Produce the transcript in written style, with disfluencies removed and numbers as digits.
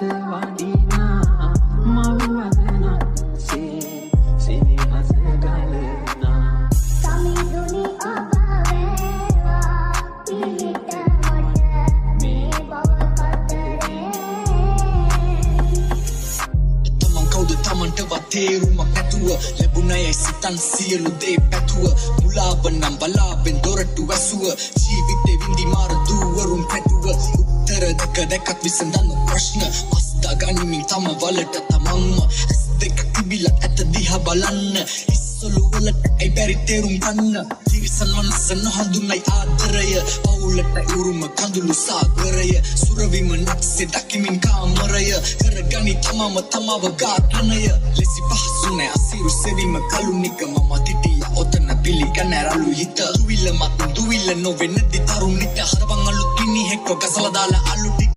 वाडीना महुवदना से सिनी हस गालना Kami duni abawewa pilita mata me bawa katare තමන් කවුද තමන්ටවත් තේරුමක් නැතුව ලැබුණයි සිතන් සියලු දේ පැතුව මුලාව නම් බලාවෙන් දොරටු වැසුව ජීවිතේ විඳි මාර දුවරුන් පැතුව උත්තර දෙක දෙකක් විසඳන ප්‍රශ්න අස්දා ගනිමින් තම වලට තමන්ම ඇස් දෙක තිබිලා ඇත දිහා බලන්න ඉස්සලු වලට ඇයි බැරි තේරුම් ගන්න තිරිසන් මනස නොහඳුනයි ආදරය පවුලට උරුම කඳුළු සාගරය සුරවිම නැක්සේ දකිමින් කාමරය කරගනි තමම තමව ඝාතනය ලෙසි පහසු නෑ අසිරු සෙවීම කලුනික මම තිටිය ඔතන පිළිගන්න රළු හිත දුවිල්ල මත් දුවිල්ල නොවෙන්නදි තරුණිට හරවන් අලුත් මිනිහෙක්ව ගසලා දාලා අලුටි